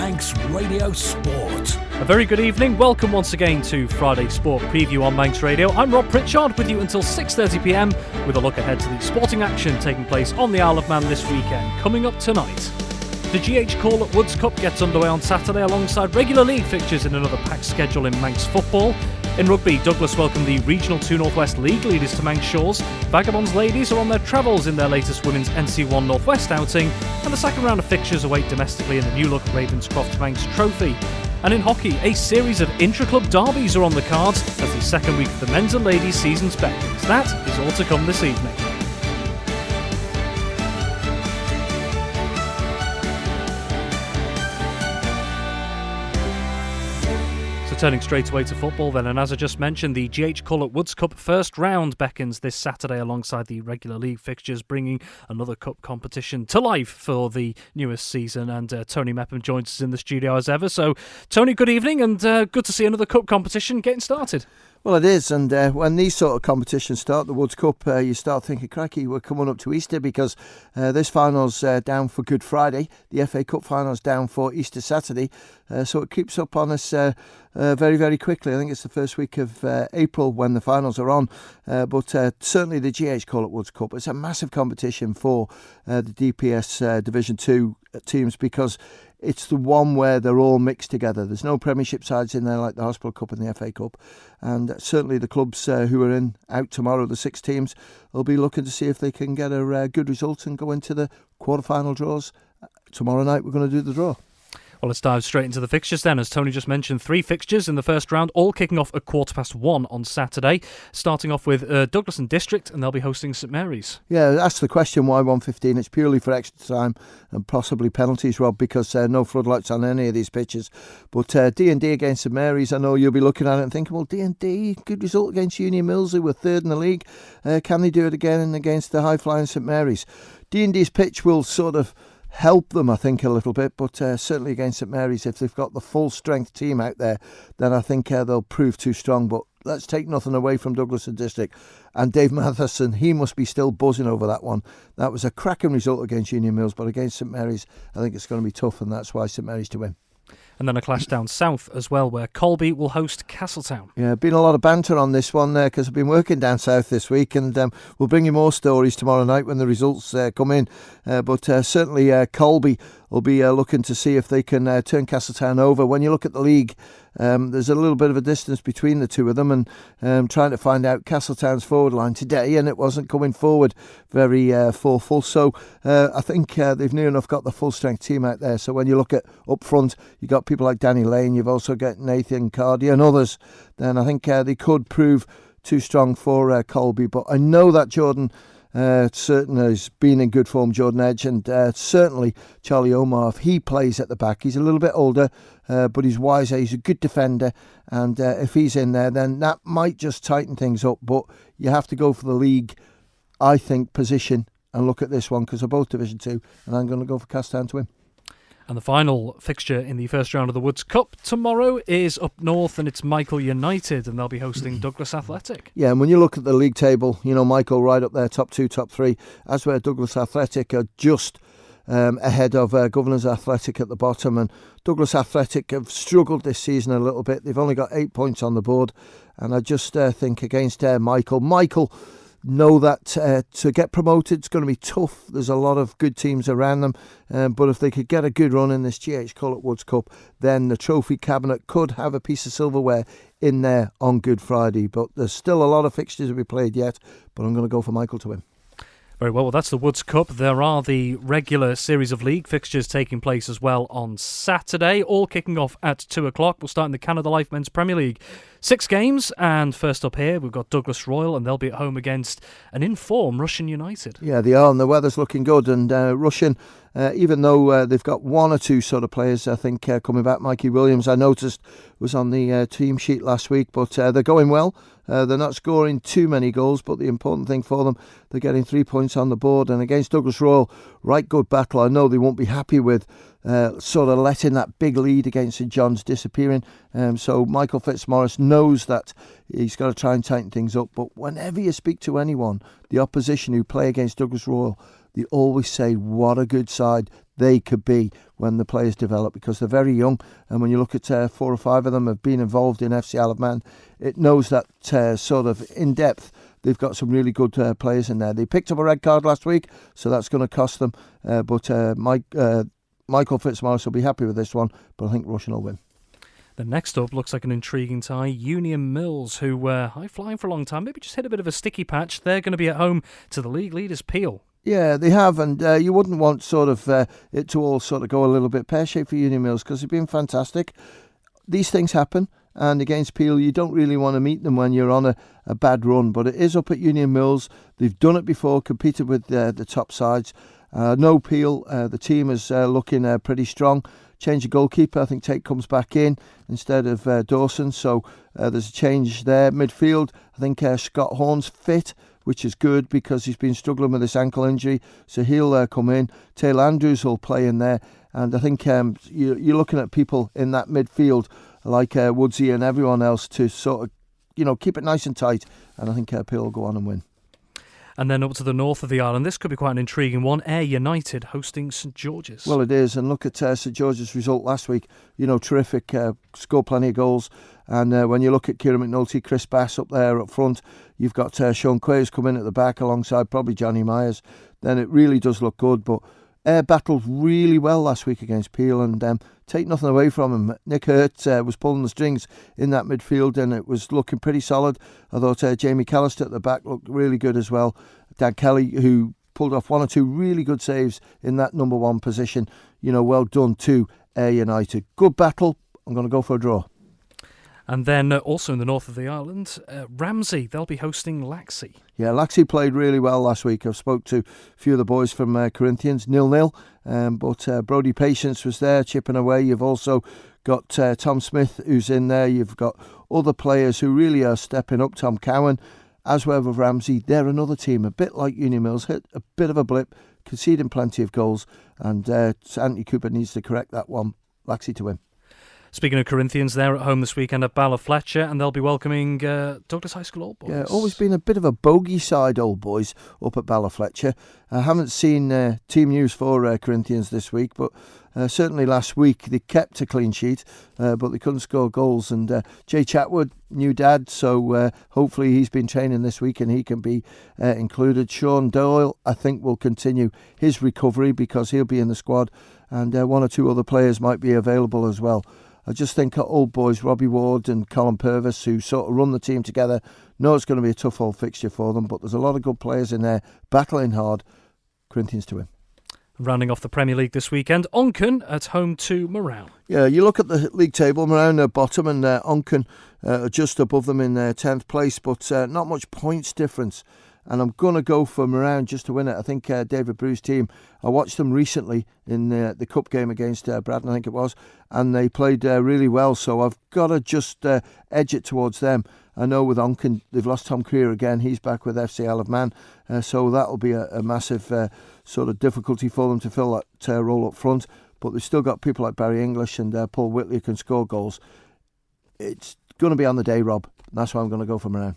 Manx Radio Sport. A very good evening. Welcome once again to Friday Sport Preview on Manx Radio. I'm Rob Pritchard with you until 6:30pm with a look ahead to the sporting action taking place on the Isle of Man this weekend. Coming up tonight, the GH Corlett Woods Cup gets underway on Saturday alongside regular league fixtures in another packed schedule in Manx football. In rugby, Douglas welcomed the Regional 2 North West League leaders to Manx shores. Vagabonds Ladies are on their travels in their latest women's NC1 North West outing, and the second round of fixtures await domestically in the new-look Ravenscroft Manx Trophy. And in hockey, a series of intra-club derbies are on the cards as the second week of the men's and ladies seasons beckons. That is all to come this evening. Turning straight away to football then, and as I just mentioned, the GH Corlett Woods Cup first round beckons this Saturday alongside the regular league fixtures, bringing another cup competition to life for the newest season. And Tony Mepham joins us in the studio as ever. So Tony, good evening, and good to see another cup competition getting started. Well, it is, and when these sort of competitions start, the Woods Cup, you start thinking, cracky, we're coming up to Easter, because this final's down for Good Friday, the FA Cup final's down for Easter Saturday, so it creeps up on us very, very quickly. I think it's the first week of April when the finals are on, but certainly the GH Corlett Woods Cup, it's a massive competition for the DPS Division 2 teams, because it's the one where they're all mixed together. There's no Premiership sides in there like the Hospital Cup and the FA Cup. And certainly the clubs who are out tomorrow, the 6 teams, will be looking to see if they can get a good result and go into the quarter-final draws. Tomorrow night we're going to do the draw. Well, let's dive straight into the fixtures then. As Tony just mentioned, 3 fixtures in the first round, all kicking off at 1:15 on Saturday. Starting off with Douglas and District, and they'll be hosting St Mary's. Yeah, that's the question, why 1:15? It's purely for extra time and possibly penalties, Rob, because no floodlights on any of these pitches. But D&D against St Mary's, I know you'll be looking at it and thinking, well, D&D, good result against Union Mills, who were third in the league. Can they do it again against the high-flying St Mary's? D&D's pitch will sort of help them, I think, a little bit, but certainly against St Mary's, if they've got the full strength team out there, then I think they'll prove too strong. But let's take nothing away from Douglas and District, and Dave Matheson, he must be still buzzing over that one. That was a cracking result against Union Mills, but against St Mary's I think it's going to be tough, and that's why St Mary's to win. And then a clash down south as well, where Colby will host Castletown. Yeah, been a lot of banter on this one because I've been working down south this week, and we'll bring you more stories tomorrow night when the results come in. But certainly Colby will be looking to see if they can turn Castletown over. When you look at the league, there's a little bit of a distance between the two of them, and trying to find out Castletown's forward line today, and it wasn't coming forward very full. So I think they've near enough got the full strength team out there. So when you look at up front, you've got people like Danny Lane, you've also got Nathan Cardy and others, then I think they could prove too strong for Colby. But I know that Jordan certainly has been in good form, Jordan Edge, and certainly Charlie Omar, if he plays at the back, he's a little bit older, but he's wiser, he's a good defender, and if he's in there, then that might just tighten things up. But you have to go for the league, I think, position and look at this one, because they're both Division 2, and I'm going to go for Castletown to win. And the final fixture in the first round of the Woods Cup tomorrow is up north, and it's Michael United, and they'll be hosting Douglas Athletic. Yeah, and when you look at the league table, you know, Michael right up there, top 2, top 3, as where Douglas Athletic are just ahead of Governors Athletic at the bottom. And Douglas Athletic have struggled this season a little bit. They've only got 8 points on the board, and I just think against Michael know that to get promoted it's going to be tough. There's a lot of good teams around them, but if they could get a good run in this GH Corlett Woods Cup, then the trophy cabinet could have a piece of silverware in there on Good Friday. But there's still a lot of fixtures to be played yet, but I'm going to go for Michael to win. Very well, that's the Woods Cup. There are the regular series of league fixtures taking place as well on Saturday, all kicking off at 2 o'clock. We'll start in the Canada Life Men's Premier League. 6 games, and first up here we've got Douglas Royal, and they'll be at home against an in-form Russian United. Yeah, they are, and the weather's looking good, and Russian, even though they've got 1 or 2 sort of players, I think, coming back. Mikey Williams, I noticed, was on the team sheet last week, but they're going well. They're not scoring too many goals, but the important thing for them, they're getting 3 points on the board. And against Douglas Royal, right good battle. I know they won't be happy with sort of letting that big lead against St John's disappearing. So Michael Fitzmaurice knows that he's got to try and tighten things up. But whenever you speak to anyone, the opposition who play against Douglas Royal, they always say, what a good side. they could be when the players develop, because they're very young. And when you look at 4 or 5 of them have been involved in FC Isle of Man, it knows that sort of in depth. They've got some really good players in there. They picked up a red card last week, so that's going to cost them. But Michael Fitzmaurice will be happy with this one, but I think Rushen will win. The next up looks like an intriguing tie. Union Mills, who were high-flying for a long time, maybe just hit a bit of a sticky patch. They're going to be at home to the league leaders, Peel. Yeah, they have, and you wouldn't want sort of it to all sort of go a little bit pear-shaped for Union Mills, because they've been fantastic. These things happen, and against Peel, you don't really want to meet them when you're on a bad run, but it is up at Union Mills. They've done it before, competed with the top sides. No Peel, the team is looking pretty strong. Change of goalkeeper, I think Tate comes back in instead of Dawson, so there's a change there. Midfield, I think Scott Horn's fit, which is good because he's been struggling with this ankle injury, so he'll come in. Taylor Andrews will play in there, and I think you're looking at people in that midfield like Woodsy and everyone else to sort of, keep it nice and tight, and I think Peel will go on and win. And then up to the north of the island, this could be quite an intriguing one. Ayr United hosting St George's. Well, it is, and look at St George's result last week. Terrific, scored plenty of goals. And when you look at Kieran McNulty, Chris Bass up there up front, you've got Sean Quay's come in at the back alongside probably Johnny Myers. Then it really does look good. But Ayr battled really well last week against Peel, and take nothing away from him. Nick Hurt was pulling the strings in that midfield, and it was looking pretty solid. I thought Jamie Callister at the back looked really good as well. Dan Kelly, who pulled off 1 or 2 really good saves in that number 1 position. Well done to Ayr United. Good battle. I'm going to go for a draw. And then also in the north of the island, Ramsey, they'll be hosting Laxey. Yeah, Laxey played really well last week. I've spoke to a few of the boys from Corinthians, 0-0. But Brodie Patience was there chipping away. You've also got Tom Smith who's in there. You've got other players who really are stepping up. Tom Cowan, as well with Ramsey. They're another team, a bit like Union Mills, hit a bit of a blip, conceding plenty of goals. And Anthony Cooper needs to correct that one. Laxey to win. Speaking of Corinthians, they're at home this weekend at Bala Fletcher, and they'll be welcoming Douglas High School Old Boys. Yeah, always been a bit of a bogey side, Old Boys, up at Bala Fletcher. I haven't seen team news for Corinthians this week, but certainly last week they kept a clean sheet, but they couldn't score goals. And Jay Chatwood, new dad, so hopefully he's been training this week and he can be included. Sean Doyle, I think, will continue his recovery because he'll be in the squad, and 1 or 2 other players might be available as well. I just think Old Boys, Robbie Ward and Colin Purvis, who sort of run the team together, know it's going to be a tough old fixture for them, but there's a lot of good players in there battling hard. Corinthians to win. Rounding off the Premier League this weekend, Onken at home to Moran. Yeah, you look at the league table, Moran are bottom and Onken are just above them in 10th place, but not much points difference. And I'm going to go for Moran just to win it. I think David Brew's team, I watched them recently in the cup game against Braddon, I think it was, and they played really well. So I've got to just edge it towards them. I know with Onken, they've lost Tom Creer again. He's back with FC Isle of Man. So that'll be a massive sort of difficulty for them to fill that role up front. But they've still got people like Barry English and Paul Whitley who can score goals. It's going to be on the day, Rob. That's why I'm going to go for Moran.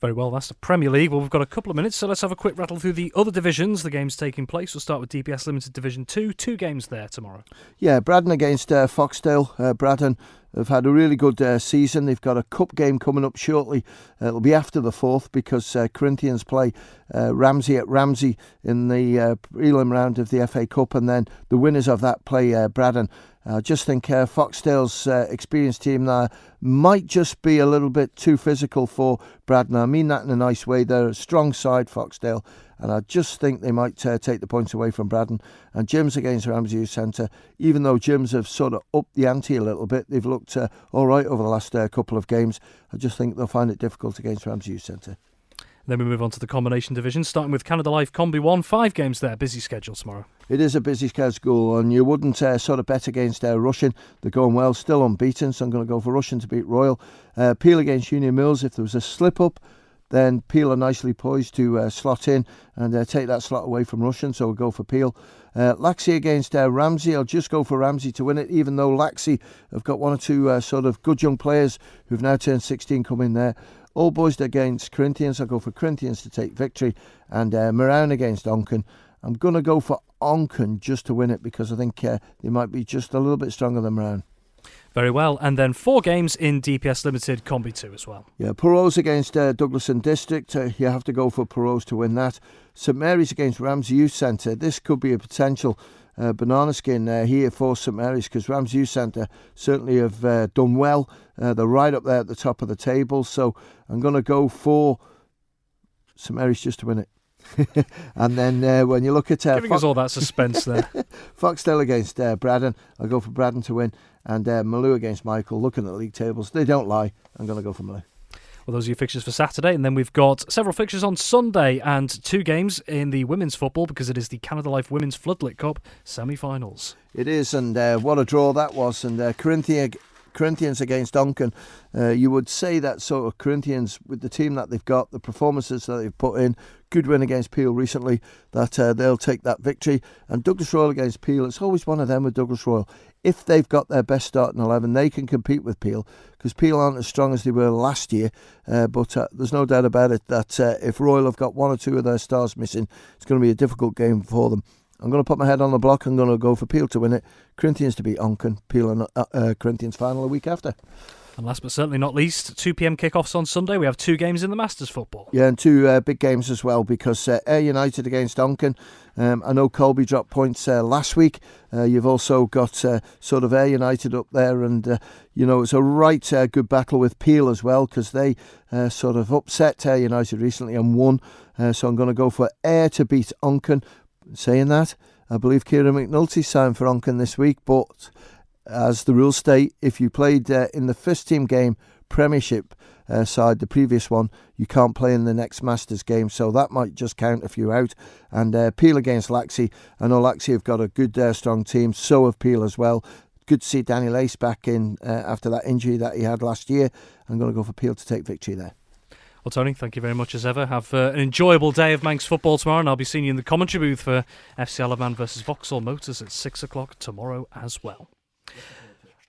Very well, that's the Premier League. Well, we've got a couple of minutes, so let's have a quick rattle through the other divisions, the games taking place. We'll start with DPS Limited Division 2. 2 games there tomorrow. Yeah, Braddon against Foxdale. Braddon have had a really good season. They've got a cup game coming up shortly. It'll be after the 4th because Corinthians play Ramsey at Ramsey in the prelim round of the FA Cup, and then the winners of that play Braddon. I just think Foxdale's experienced team there might just be a little bit too physical for Braddon. I mean that in a nice way. They're a strong side, Foxdale, and I just think they might take the points away from Braddon. And Jim's against Ramsey Youth Centre. Even though Jim's have sort of upped the ante a little bit, they've looked all right over the last couple of games. I just think they'll find it difficult against Ramsey Youth Centre. Then we move on to the combination division, starting with Canada Life Combi 1. 5 games there, busy schedule tomorrow. It is a busy schedule, and you wouldn't sort of bet against Rushen. They're going well, still unbeaten, so I'm going to go for Rushen to beat Royal. Peel against Union Mills. If there was a slip-up, then Peel are nicely poised to slot in and take that slot away from Rushen, so we'll go for Peel. Laxey against Ramsey. I'll just go for Ramsey to win it, even though Laxey have got 1 or 2 sort of good young players who've now turned 16 come in there. Old Boys against Corinthians. I'll go for Corinthians to take victory. And Moran against Onken. I'm going to go for Onken just to win it, because I think they might be just a little bit stronger than Brown. Very well. And then 4 games in DPS Limited Combi 2 as well. Yeah, Perot's against Douglas and District. You have to go for Perot's to win that. St Mary's against Ramsey Youth Centre. This could be a potential banana skin here for St Mary's, because Ramsey Youth Centre certainly have done well. They're right up there at the top of the table. So I'm going to go for St Mary's just to win it. And then when you look at giving us all that suspense there. Foxtel against Braddon, I'll go for Braddon to win. And Malou against Michael. Looking at the league tables, they don't lie. I'm going to go for Malou. Well, those are your fixtures for Saturday, and then we've got several fixtures on Sunday and 2 games in the women's football, because it is the Canada Life Women's Floodlit Cup semi-finals. It is, and what a draw that was. And Corinthians against Onken. You would say that sort of Corinthians, with the team that they've got, the performances that they've put in, good win against Peel recently, that they'll take that victory. And Douglas Royal against Peel, it's always one of them with Douglas Royal. If they've got their best starting 11, they can compete with Peel, because Peel aren't as strong as they were last year. But there's no doubt about it that if Royal have got 1 or 2 of their stars missing, it's going to be a difficult game for them. I'm going to put my head on the block. I'm going to go for Peel to win it. Corinthians to beat Onken. Peel and Corinthians final a week after. And last but certainly not least, 2 p.m. kickoffs on Sunday. We have 2 games in the Masters football. Yeah, and 2 big games as well, because Ayr United against Onken. I know Colby dropped points last week. You've also got sort of Ayr United up there, and it's a right good battle with Peel as well, because they sort of upset Ayr United recently and won. So I'm going to go for Ayr to beat Onken. Saying that, I believe Kieran McNulty signed for Onken this week, but as the rules state, if you played in the first team game Premiership side, the previous one, you can't play in the next Masters game, so that might just count a few out. And Peel against Laxey. I know Laxey have got a good strong team, so have Peel as well. Good to see Danny Lace back in after that injury that he had last year. I'm going to go for Peel to take victory there. Well, Tony, thank you very much as ever. Have an enjoyable day of Manx football tomorrow, and I'll be seeing you in the commentary booth for FC Isle of Man versus Vauxhall Motors at 6 o'clock tomorrow as well.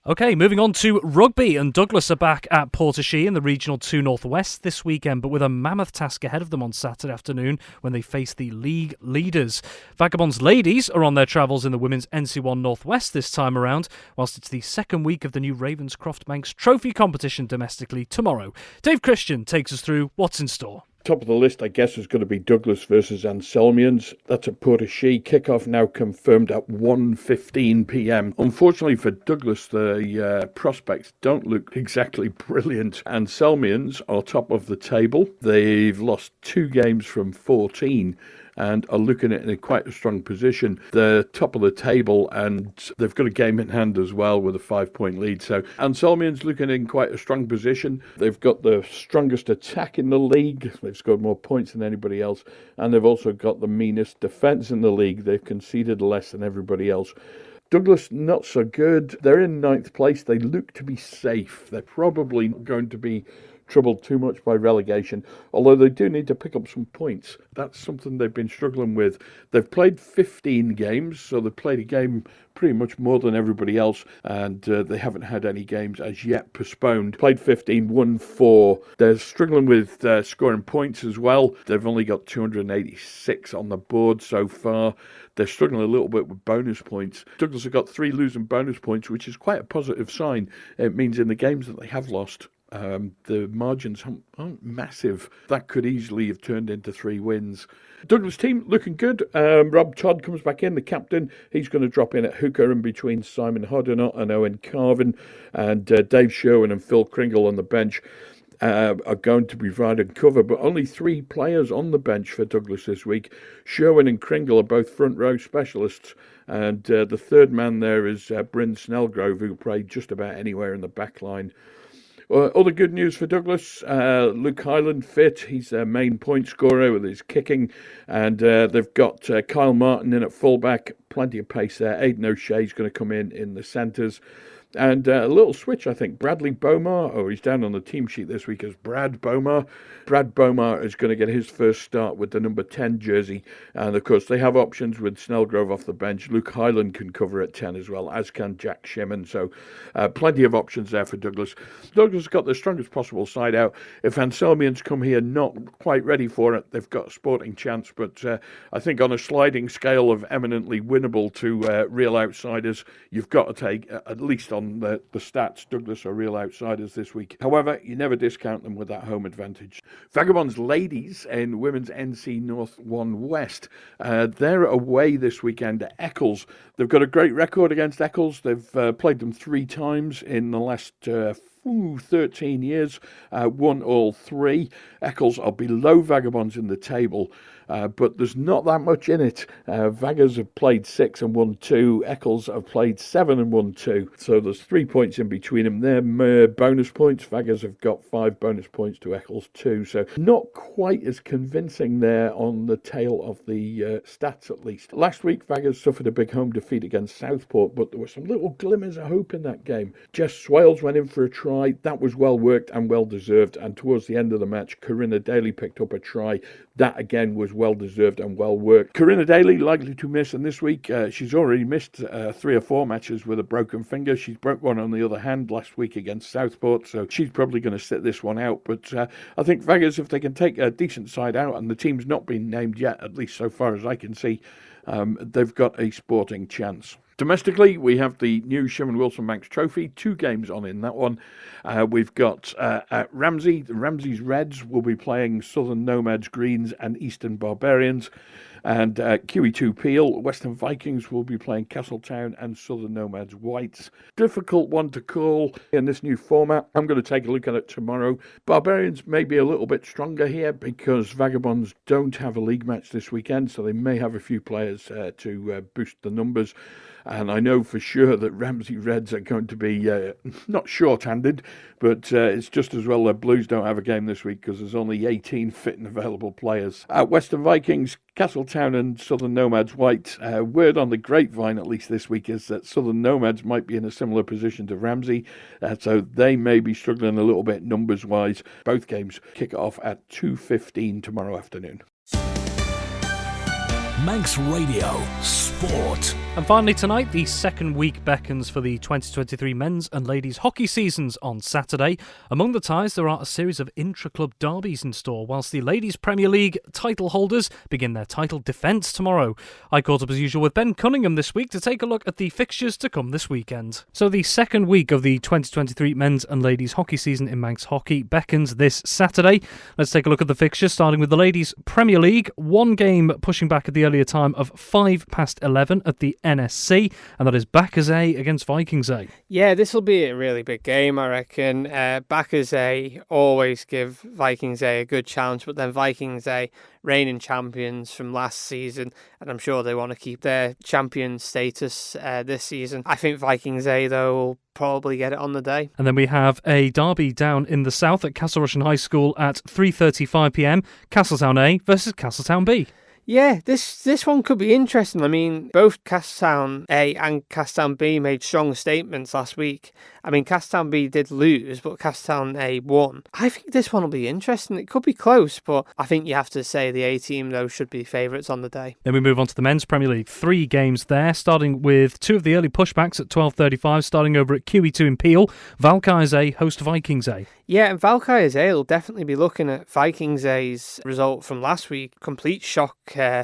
Okay, moving on to rugby, and Douglas are back at Portashee in the Regional 2 Northwest this weekend, but with a mammoth task ahead of them on Saturday afternoon when they face the league leaders. Vagabonds Ladies are on their travels in the Women's NC1 Northwest this time around, whilst it's the second week of the new Ravenscroft Manx Trophy competition domestically tomorrow. Dave Christian takes us through what's in store. Top of the list, I guess, is going to be Douglas versus Anselmians. That's at Portashee. Kickoff now confirmed at 1:15 p.m. Unfortunately for Douglas, the prospects don't look exactly brilliant. Anselmians are top of the table. They've lost 2 games from 14 and are looking at it in quite a strong position. They're top of the table, and they've got a game in hand as well with a 5-point lead. So Anselmians looking in quite a strong position. They've got the strongest attack in the league. They've scored more points than anybody else, and they've also got the meanest defence in the league. They've conceded less than everybody else. Douglas, not so good. They're in 9th place. They look to be safe. They're probably not going to be troubled too much by relegation, although they do need to pick up some points. That's something they've been struggling with. They've played 15 games, so they've played a game pretty much more than everybody else, and they haven't had any games as yet postponed. Played 15, won 4. They're struggling with scoring points as well. They've only got 286 on the board so far. They're struggling a little bit with bonus points. Douglas have got 3 losing bonus points, which is quite a positive sign. It means in the games that they have lost, the margins aren't massive. That could easily have turned into 3 wins. Douglas team looking good. Rob Todd comes back in, the captain. He's going to drop in at hooker in between Simon Hoddenott and Owen Carvin, and Dave Sherwin and Phil Kringle on the bench are going to provide and cover, but only 3 players on the bench for Douglas this week. Sherwin and Kringle are both front row specialists, and the third man there is Bryn Snellgrove, who played just about anywhere in the back line. Other good news for Douglas, Luke Hyland fit. He's their main point scorer with his kicking, and they've got Kyle Martin in at fullback, plenty of pace there. Aidan O'Shea's going to come in the centres. And a little switch, I think. Bradley Bomar, he's down on the team sheet this week as Brad Bomar. Brad Bomar is going to get his first start with the number 10 jersey. And, of course, they have options with Snellgrove off the bench. Luke Hyland can cover at 10 as well, as can Jack Shimon. So plenty of options there for Douglas. Douglas has got the strongest possible side out. If Anselmians come here not quite ready for it, they've got a sporting chance. But I think on a sliding scale of eminently winnable to real outsiders, you've got to take, at least on the stats, Douglas are real outsiders this week. However, you never discount them with that home advantage. Vagabonds Ladies in Women's NC North 1 West. They're away this weekend at Eccles. They've got a great record against Eccles. They've played them 3 times in the last 13 years, won all 3. Eccles are below Vagabonds in the table, but there's not that much in it. Vagas have played 6 and won 2. Eccles have played 7 and won 2. So there's 3 points in between them. They're bonus points. Vagas have got 5 bonus points to Eccles 2. So not quite as convincing there on the tail of the stats, at least. Last week, Vagas suffered a big home defeat against Southport, but there were some little glimmers of hope in that game. Jess Swales went in for a try. That was well worked and well deserved. And towards the end of the match, Corinna Daly picked up a try. That again was well deserved and well worked. Corinna Daly likely to miss, and this week she's already missed 3 or 4 matches with a broken finger. She's broke one on the other hand last week against Southport, so she's probably going to sit this one out. But I think Vegas, if they can take a decent side out, and the team's not been named yet, at least so far as I can see, they've got a sporting chance. Domestically, we have the new Sherman Wilson Manx Trophy, 2 games on in that one. We've got at Ramsey, the Ramsey's Reds will be playing Southern Nomads Greens and Eastern Barbarians. And QE2 Peel, Western Vikings will be playing Castletown and Southern Nomads Whites. Difficult one to call in this new format. I'm going to take a look at it tomorrow. Barbarians may be a little bit stronger here because Vagabonds don't have a league match this weekend, so they may have a few players to boost the numbers. And I know for sure that Ramsey Reds are going to be not short-handed, but it's just as well that Blues don't have a game this week because there's only 18 fit and available players. At Western Vikings, Castletown and Southern Nomads White. Word on the grapevine, at least this week, is that Southern Nomads might be in a similar position to Ramsey, so they may be struggling a little bit numbers-wise. Both games kick off at 2:15 tomorrow afternoon. Manx Radio Sport. And finally tonight, the second week beckons for the 2023 men's and ladies hockey seasons on Saturday. Among the ties, there are a series of intra-club derbies in store, whilst the Ladies Premier League title holders begin their title defence tomorrow. I caught up as usual with Ben Cunningham this week to take a look at the fixtures to come this weekend. So the second week of the 2023 men's and ladies hockey season in Manx hockey beckons this Saturday. Let's take a look at the fixtures, starting with the Ladies Premier League. 1 game pushing back at the earlier time of 11:05 at the NSC, and that is Backers A against Vikings A. Yeah, this will be a really big game, I reckon. Backers A always give Vikings A a good challenge, but then Vikings A, reigning champions from last season, and I'm sure they want to keep their champion status this season. I think Vikings A, though, will probably get it on the day. And then we have a derby down in the south at Castle Rushen High School at 3:35pm. Castletown A versus Castletown B. Yeah, this one could be interesting. I mean, both Castletown A and Castletown B made strong statements last week. I mean, Castletown B did lose, but Castletown A won. I think this one will be interesting. It could be close, but I think you have to say the A team, though, should be favourites on the day. Then we move on to the Men's Premier League. 3 games there, starting with 2 of the early pushbacks at 12:35, starting over at QE2 in Peel. Valkyries A host Vikings A. Yeah, and Valkyries A will definitely be looking at Vikings A's result from last week. Complete shock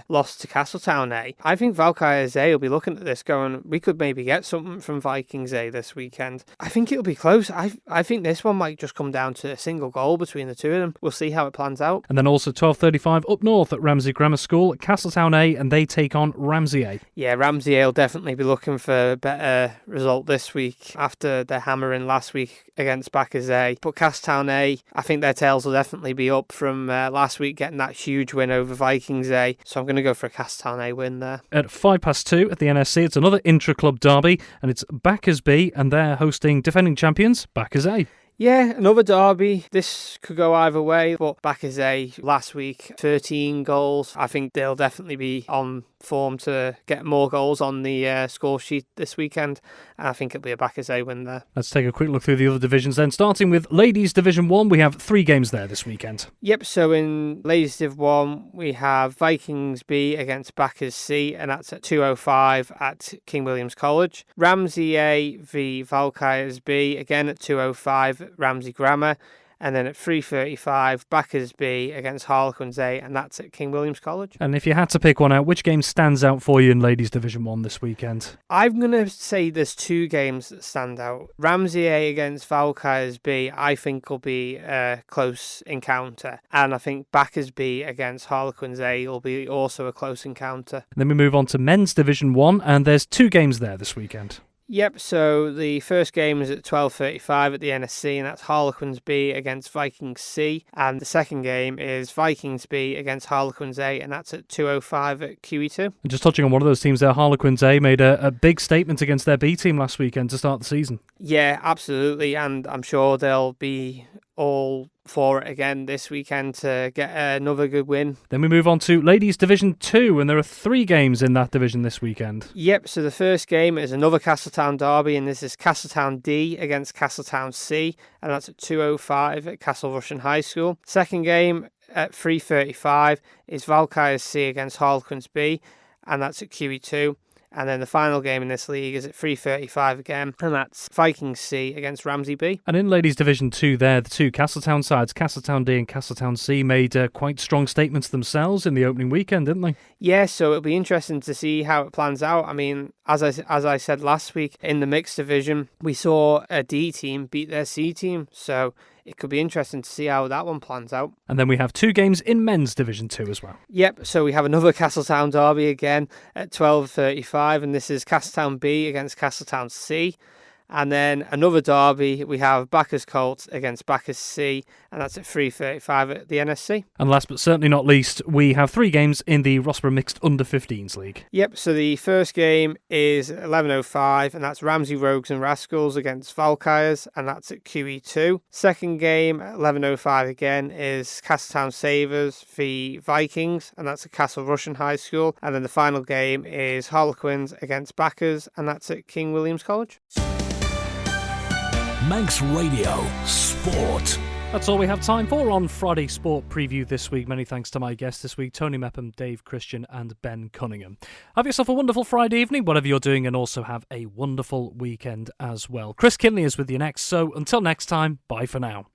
loss to Castletown A. I think Valkyries A will be looking at this going, we could maybe get something from Vikings A this weekend. I think it'll be close. I think this one might just come down to a single goal between the two of them. We'll see how it plans out. And then also 12:35 up north at Ramsey Grammar School, Castletown A, and they take on Ramsey A. Yeah, Ramsey A will definitely be looking for a better result this week after their hammering last week against Backers A. But Castletown A, I think their tails will definitely be up from last week getting that huge win over Vikings A. So I'm going to go for a Castletown A win there. At 2:05 at the NSC, it's another intra-club derby, and it's Backers B, and they're hosting defending champions Backers A. Yeah, another derby. This could go either way, but Bacchusset last week, 13 goals. I think they'll definitely be on form to get more goals on the score sheet this weekend, and I think it'll be a Bacchusset win there. Let's take a quick look through the other divisions then. Starting with Ladies Division 1, we have 3 games there this weekend. Yep, so in Ladies Div 1, we have Vikings B against Bacchus C, and that's at 2:05 at King William's College. Ramsey A v Valkyries B, again at 2:05 at Ramsey Grammar. And then at 3:35, Bacchus B against Harlequins A, and that's at King William's College. And if you had to pick one out, which game stands out for you in Ladies Division 1 this weekend? I'm going to say there's 2 games that stand out. Ramsey A against Valkyries B, I think will be a close encounter. And I think Bacchus B against Harlequins A will be also a close encounter. Then we move on to Men's Division 1, and there's 2 games there this weekend. Yep, so the first game is at 12:35 at the NSC, and that's Harlequins B against Vikings C. And the second game is Vikings B against Harlequins A, and that's at 2:05 at QE2. And just touching on one of those teams there, Harlequins A made a big statement against their B team last weekend to start the season. Yeah, absolutely, and I'm sure they'll be all for it again this weekend to get another good win. Then we move on to Ladies Division 2, and there are 3 games in that division this weekend. Yep, so the first game is another Castletown derby, and this is Castletown D against Castletown C, and that's at 2:05 at Castle Rushen High School. Second game at 3:35 is Valkyries C against Harlequins B, and that's at QE2. And then the final game in this league is at 3:35 again, and that's Vikings C against Ramsey B. And in Ladies Division 2 there, the 2 Castletown sides, Castletown D and Castletown C, made quite strong statements themselves in the opening weekend, didn't they? Yeah, so it'll be interesting to see how it plans out. I mean, as I said last week, in the mixed division, we saw a D team beat their C team, so it could be interesting to see how that one plans out. And then we have 2 games in Men's Division 2 as well. Yep, so we have another Castletown derby again at 12:35, and this is Castletown B against Castletown C. And then another derby, we have Bacchus Colt against Bacchus C, and that's at 3:35 at the NSC. And last but certainly not least, we have 3 games in the Rossborough Mixed Under-15s League. Yep, so the first game is 11:05, and that's Ramsey Rogues and Rascals against Valkyries, and that's at QE2. Second game, 11:05 again, is Castletown Savers v Vikings, and that's at Castle Rushen High School. And then the final game is Harlequins against Bacchus, and that's at King William's College. Manx Radio Sport. That's all we have time for on Friday Sport Preview this week. Many thanks to my guests this week, Tony Mepham, Dave Christian and Ben Cunningham. Have yourself a wonderful Friday evening, whatever you're doing, and also have a wonderful weekend as well. Chris Kinley is with you next, so until next time, bye for now.